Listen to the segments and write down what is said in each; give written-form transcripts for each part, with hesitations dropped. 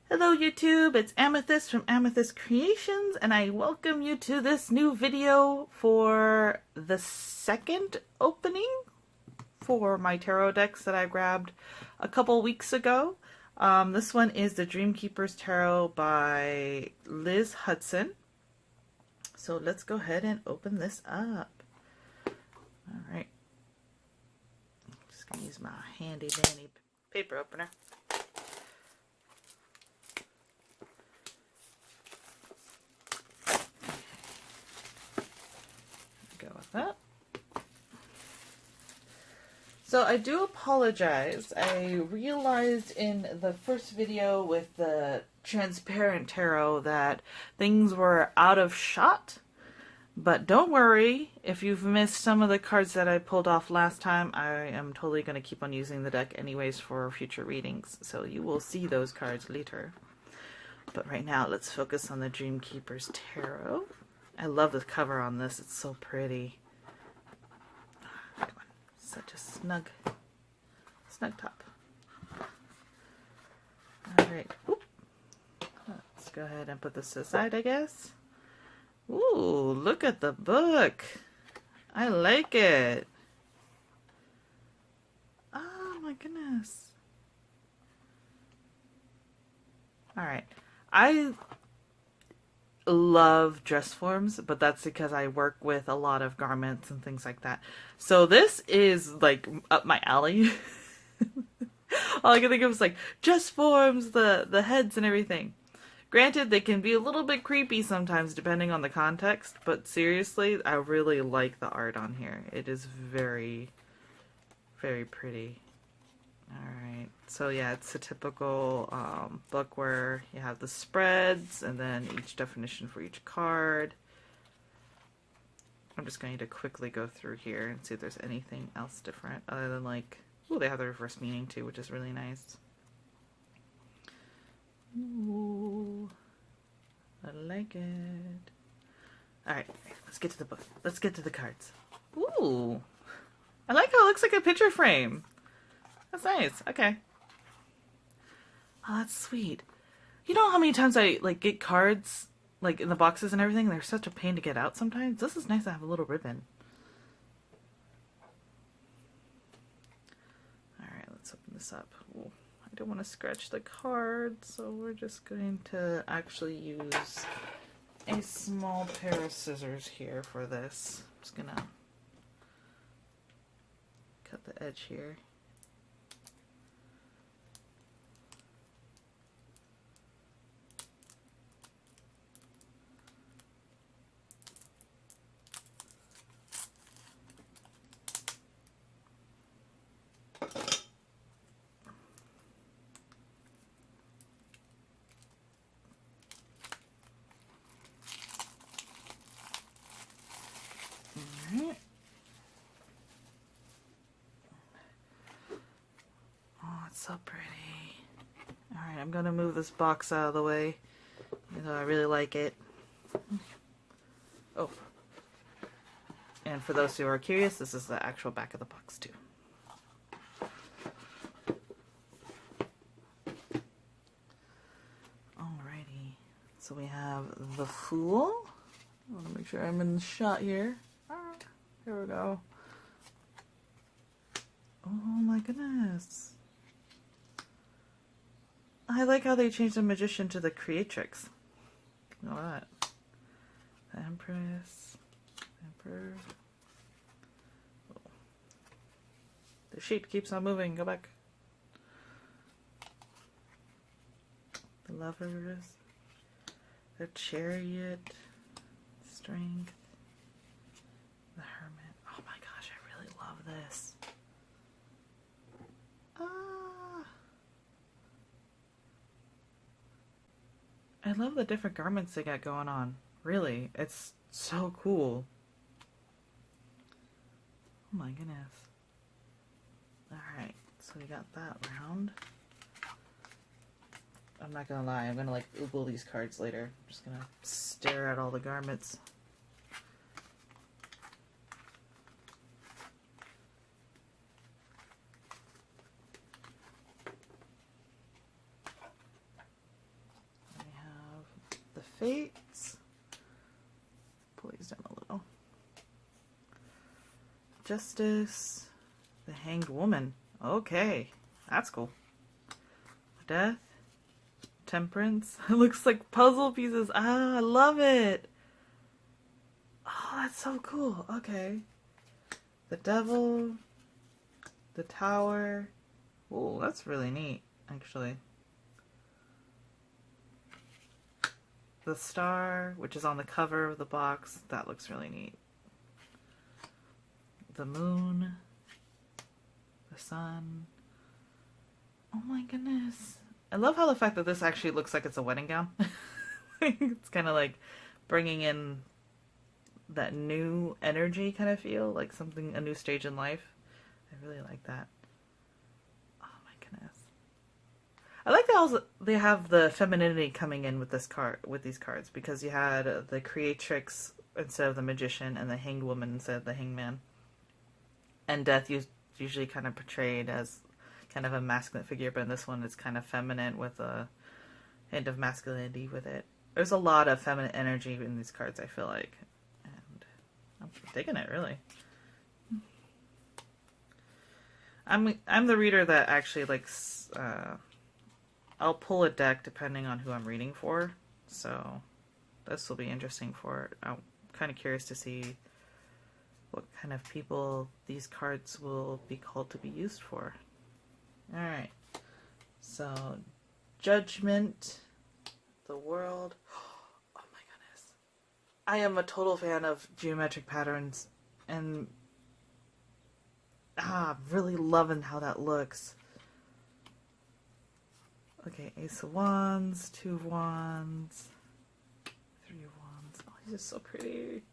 Hello YouTube, it's Amethyst from Amethyst Creations, and I welcome you to this new video for the second opening for my tarot decks that I grabbed a couple weeks ago. This one is the Dreamkeepers Tarot by Liz Huston. So let's go ahead and open this up. Alright. I'm just going to use my handy dandy paper opener. Go with that. So I do apologize. I realized in the first video with the transparent tarot that things were out of shot. But don't worry, if you've missed some of the cards that I pulled off last time, I am totally going to keep on using the deck anyways for future readings. So you will see those cards later. But right now, let's focus on the Dreamkeepers Tarot. I love the cover on this. It's so pretty. Such a snug top. Alright. Let's go ahead and put this aside, I guess. Ooh, look at the book. I like it. Oh my goodness. Alright. I love dress forms, but that's because I work with a lot of garments and things like that. So this is like up my alley. All I can think of is like dress forms, the heads and everything. Granted, they can be a little bit creepy sometimes depending on the context, but seriously, I really like the art on here. It is very, very pretty. Alright, so yeah, it's a typical book where you have the spreads and then each definition for each card. I'm just going to quickly go through here and see if there's anything else different other than like, ooh, they have the reverse meaning too, which is really nice. Ooh, I like it. Alright, let's get to the book. Let's get to the cards. Ooh, I like how it looks like a picture frame. That's nice. Okay. Oh, that's sweet. You know how many times I like get cards like in the boxes and everything? They're such a pain to get out sometimes. This is nice to have a little ribbon. Alright, let's open this up. Ooh, I don't want to scratch the card, so we're just going to actually use a small pair of scissors here for this. I'm just gonna cut the edge here. Oh, it's so pretty. Alright, I'm gonna move this box out of the way, even though I really like it. Oh. And for those who are curious, this is the actual back of the box too. Alrighty. So we have the Fool. I want to make sure I'm in the shot here. Here we go. Oh my goodness. I like how they changed the Magician to the Creatrix. Look at that. The Empress. Emperor. Oh. The sheet keeps on moving. Go back. The Lovers. The Chariot. Strength. The Hermit. Oh my gosh, I really love this. I love the different garments they got going on. Really, it's so cool. Oh my goodness. Alright, so we got that round. I'm not gonna lie, I'm gonna like oogle these cards later. I'm just gonna stare at all the garments. Fates. Pull these down a little. Justice. The Hanged Woman. Okay, that's cool. Death. Temperance. It looks like puzzle pieces. Ah, I love it. Oh, that's so cool. Okay. The Devil. The Tower. Oh, that's really neat, actually. The Star, which is on the cover of the box. That looks really neat. The Moon. The Sun. Oh my goodness. I love how the fact that this actually looks like it's a wedding gown. It's kind of like bringing in that new energy kind of feel, like something, a new stage in life. I really like that. Oh my goodness. I like that also they have the femininity coming in with this card, with these cards, because you had the creatrix instead of the magician and the hanged woman instead of the hangman. And death usually kind of portrayed as kind of a masculine figure, but in this one it's kind of feminine with a hint of masculinity with it. There's a lot of feminine energy in these cards, I feel like. And I'm digging it, really. I'm the reader that actually likes, I'll pull a deck depending on who I'm reading for, so this will be interesting for, I'm kind of curious to see what kind of people these cards will be called to be used for. Alright, so Judgment, the World. Oh my goodness. I am a total fan of geometric patterns, and I'm really loving how that looks. Okay, Ace of Wands, Two of Wands, Three of Wands. Oh, these are so pretty.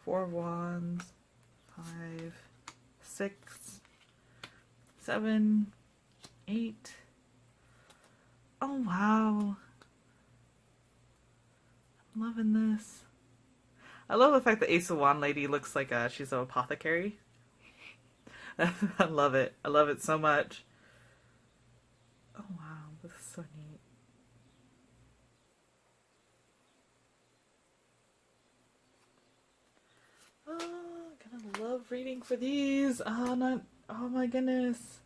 Four of Wands, 5, 6, 7, 8. Oh wow. I'm loving this. I love the fact that Ace of Wand lady looks like she's an apothecary. I love it. I love it so much. Oh wow, this is so neat. Oh, gonna love reading for these. Oh my goodness.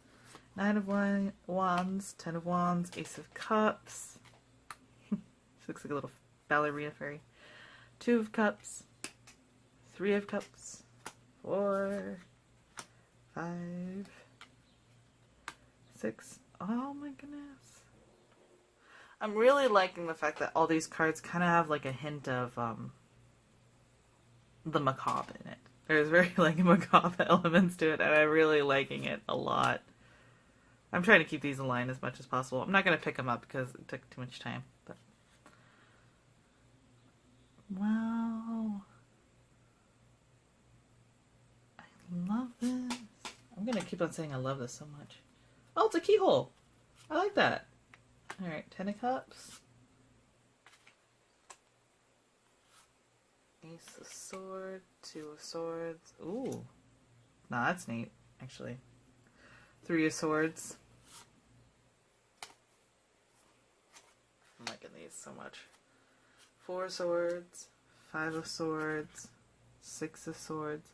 9 of Wands, 10 of Wands, Ace of Cups. She looks like a little ballerina fairy. 2 of Cups, 3 of Cups, 4, 5, 6. Oh my goodness. I'm really liking the fact that all these cards kind of have like a hint of the macabre in it. There's very like macabre elements to it, and I'm really liking it a lot. I'm trying to keep these in line as much as possible. I'm not going to pick them up because it took too much time. But wow. I love this. I'm going to keep on saying I love this so much. Oh, it's a keyhole. I like that. Alright, 10 of Cups. Ace of Swords, 2 of Swords. Ooh. Nah, that's neat, actually. 3 of Swords. I'm liking these so much. 4 of Swords, 5 of Swords, 6 of Swords.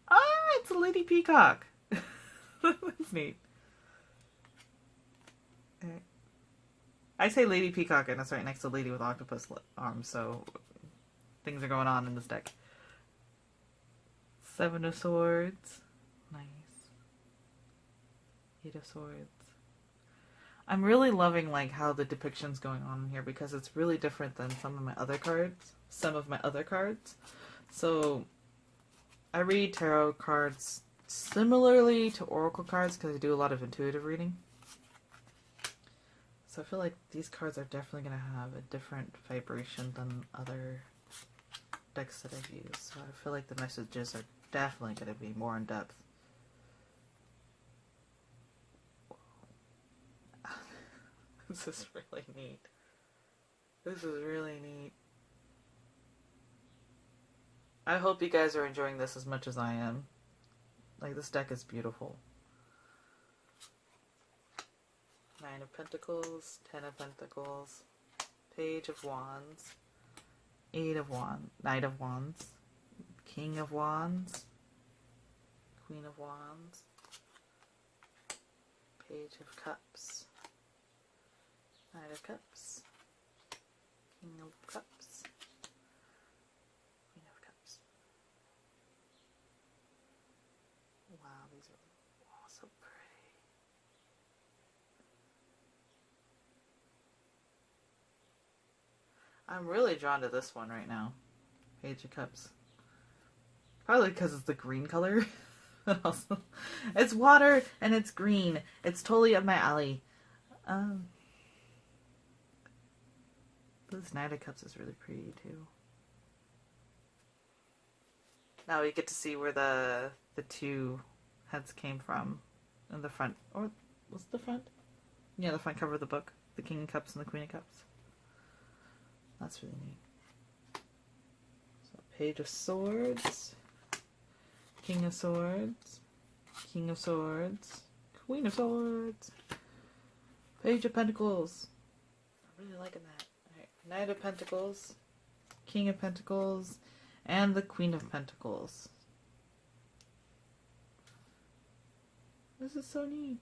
Ah, it's a Lady Peacock. That's neat. Okay. I say Lady Peacock and it's right next to Lady with Octopus arms, so things are going on in this deck. 7 of Swords. Nice. 8 of Swords. I'm really loving like how the depiction's going on in here because it's really different than some of my other cards. So I read tarot cards similarly to oracle cards because I do a lot of intuitive reading. So I feel like these cards are definitely going to have a different vibration than other decks that I've used. So I feel like the messages are definitely going to be more in depth. This is really neat. This is really neat. I hope you guys are enjoying this as much as I am. Like, this deck is beautiful. 9 of Pentacles, 10 of Pentacles, Page of Wands, Eight of Wands, Knight of Wands, King of Wands, Queen of Wands, Page of Cups, Knight of Cups, King of Cups, Queen of Cups. Wow, these are all so pretty. I'm really drawn to this one right now. Page of Cups. Probably because it's the green color. But also, it's water and it's green. It's totally up my alley. This Knight of Cups is really pretty too. Now we get to see where the two heads came from in the front. Or was it the front? Yeah, the front cover of the book. The King of Cups and the Queen of Cups. That's really neat. So, Page of Swords, King of Swords, King of Swords, Queen of Swords, Page of Pentacles. I'm really liking that. Alright, Knight of Pentacles, King of Pentacles, and the Queen of Pentacles. This is so neat.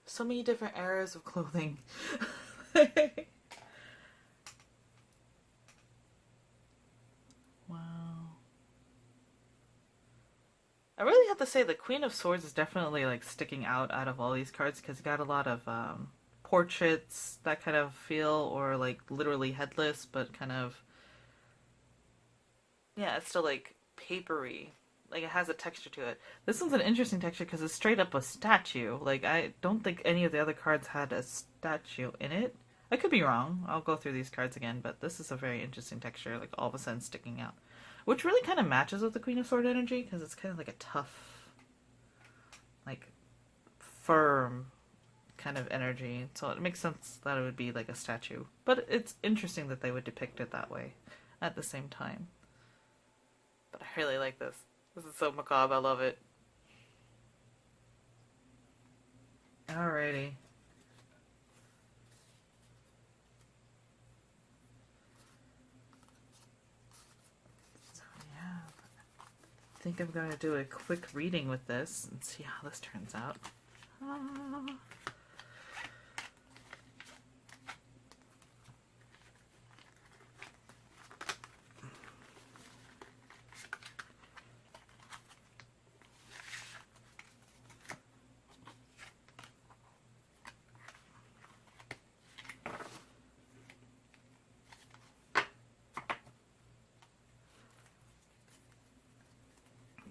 So many different eras of clothing. Wow. I really have to say the Queen of Swords is definitely like sticking out of all these cards because you got a lot of portraits, that kind of feel, or like literally headless, but kind of, yeah, it's still like papery. Like it has a texture to it. This one's an interesting texture because it's straight up a statue. Like I don't think any of the other cards had a statue in it. I could be wrong. I'll go through these cards again, but this is a very interesting texture, like all of a sudden sticking out. Which really kind of matches with the Queen of Sword energy, because it's kind of like a tough, like, firm kind of energy. So it makes sense that it would be like a statue. But it's interesting that they would depict it that way at the same time. But I really like this. This is so macabre. I love it. Alrighty. I think I'm going to do a quick reading with this and see how this turns out.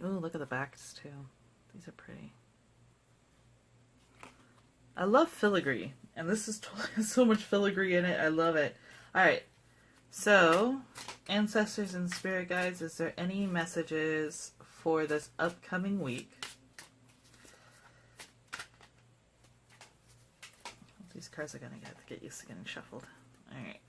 Ooh, look at the backs too. These are pretty. I love filigree, and this is totally has so much filigree in it. I love it. Alright, so, ancestors and spirit guides, is there any messages for this upcoming week? These cards are going to get used to getting shuffled. Alright.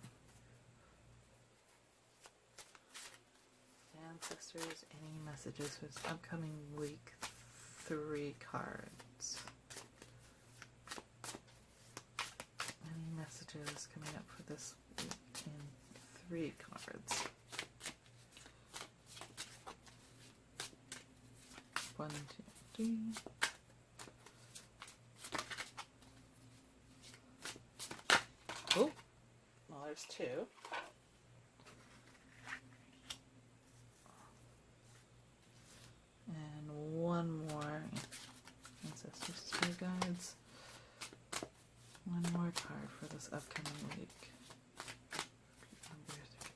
Ancestors, any messages for this upcoming week? 3 cards. Any messages coming up for this week in 3 cards? 1, 2, 3. Oh, well, there's 2. And 1 more. Ancestors, spirit guides. 1 more card for this upcoming week. Number 3.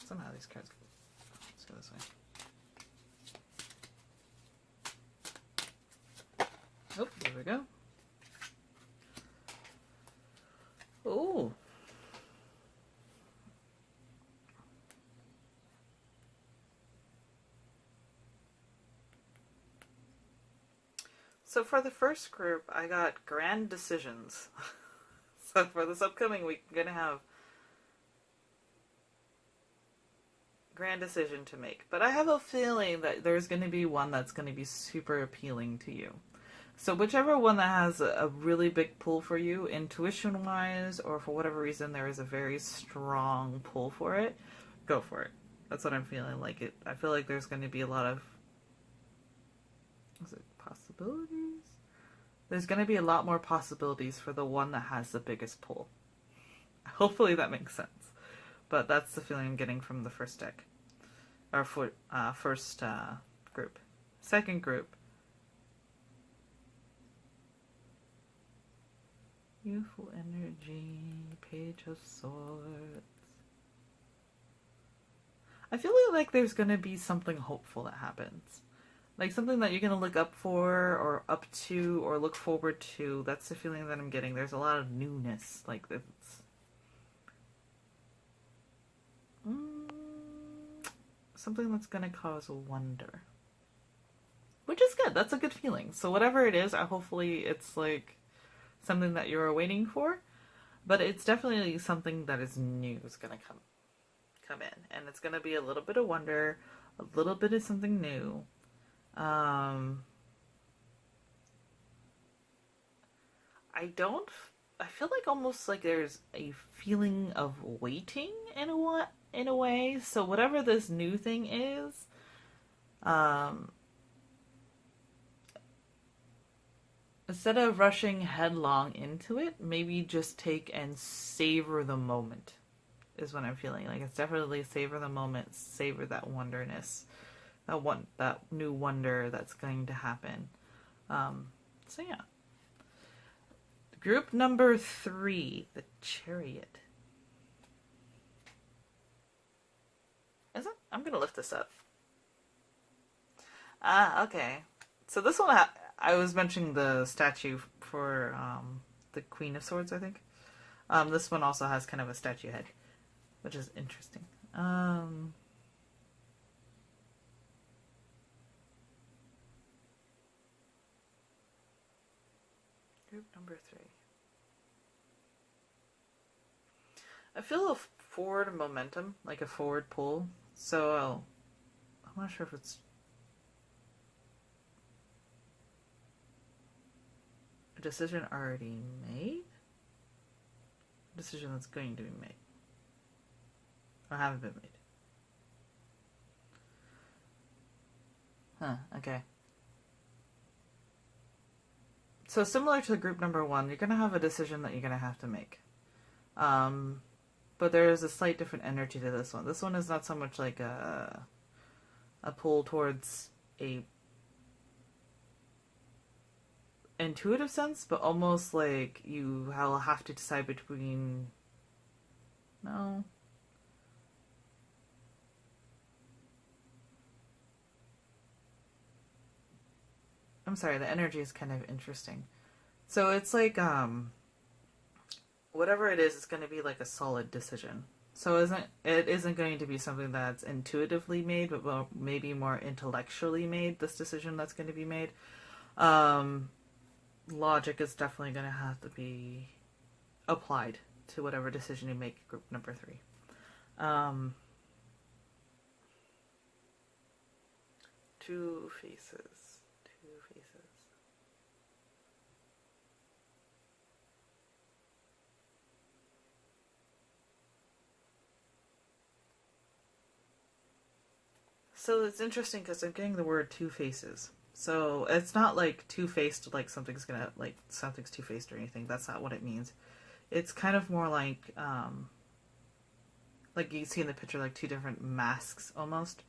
Somehow these cards go. Let's go this way. Oh, there we go. Oh. So for the first group, I got grand decisions. So for this upcoming week, I'm going to have grand decision to make. But I have a feeling that there's going to be one that's going to be super appealing to you. So whichever one that has a really big pull for you, intuition-wise, or for whatever reason there is a very strong pull for it, go for it. That's what I'm feeling like. I feel like there's going to be a lot of, is it possibilities? There's going to be a lot more possibilities for the one that has the biggest pull. Hopefully that makes sense. But that's the feeling I'm getting from the first deck. Or first group. Second group. Youthful energy, Page of Swords. I feel like there's going to be something hopeful that happens. Like something that you're going to look up for, or up to, or look forward to. That's the feeling that I'm getting. There's a lot of newness. Like it's something that's going to cause wonder. Which is good. That's a good feeling. So whatever it is, hopefully it's like something that you're waiting for, but it's definitely something that is new is going to come in, and it's going to be a little bit of wonder, a little bit of something new. I feel like almost like there's a feeling of waiting in a way. So whatever this new thing is, instead of rushing headlong into it, maybe just take and savor the moment is what I'm feeling. Like it's definitely savor the moment, savor that wonderness, that new wonder that's going to happen. So yeah. Group number 3, the Chariot. Is it? I'm gonna lift this up. Okay. So this one, I was mentioning the statue for the Queen of Swords, I think. This one also has kind of a statue head, which is interesting. Group number 3. I feel a forward momentum, like a forward pull. So I'm not sure if it's a decision already made, a decision that's going to be made, or haven't been made. Okay. So similar to group number 1, you're going to have a decision that you're going to have to make. But there is a slight different energy to this one. This one is not so much like a pull towards a intuitive sense, but almost like you will have to decide between... No. I'm sorry, the energy is kind of interesting. So it's like, whatever it is, it's going to be like a solid decision. So it isn't going to be something that's intuitively made, but maybe more intellectually made, this decision that's going to be made. Logic is definitely going to have to be applied to whatever decision you make, group number 3. Two faces. So it's interesting because I'm getting the word two faces. So it's not like two-faced, like something's two-faced or anything. That's not what it means. It's kind of more like you see in the picture, like two different masks almost.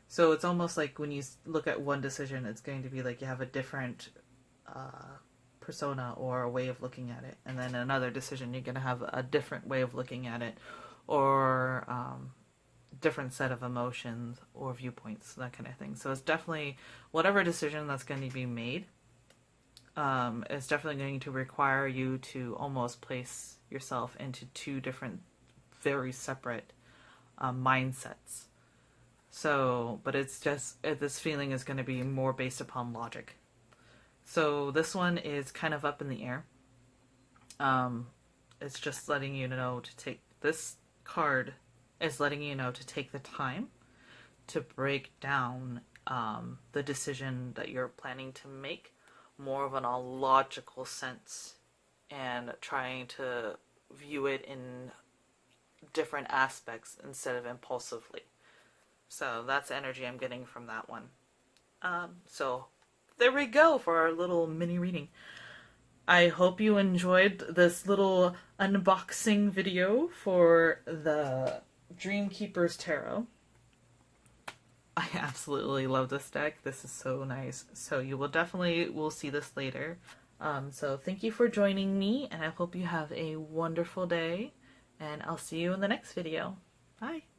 So it's almost like when you look at one decision, it's going to be like you have a different persona or a way of looking at it. And then another decision, you're going to have a different way of looking at it, or different set of emotions or viewpoints, that kind of thing. So it's definitely whatever decision that's going to be made, is definitely going to require you to almost place yourself into two different, very separate mindsets. So, but it's just, this feeling is going to be more based upon logic. So this one is kind of up in the air. It's just letting you know to take, this card is letting you know to take the time to break down the decision that you're planning to make more of in a logical sense and trying to view it in different aspects instead of impulsively. So that's the energy I'm getting from that one. So there we go for our little mini reading. I hope you enjoyed this little unboxing video for the Dreamkeepers Tarot. I absolutely love this deck. This is so nice. So you will see this later. So thank you for joining me, and I hope you have a wonderful day, and I'll see you in the next video. Bye!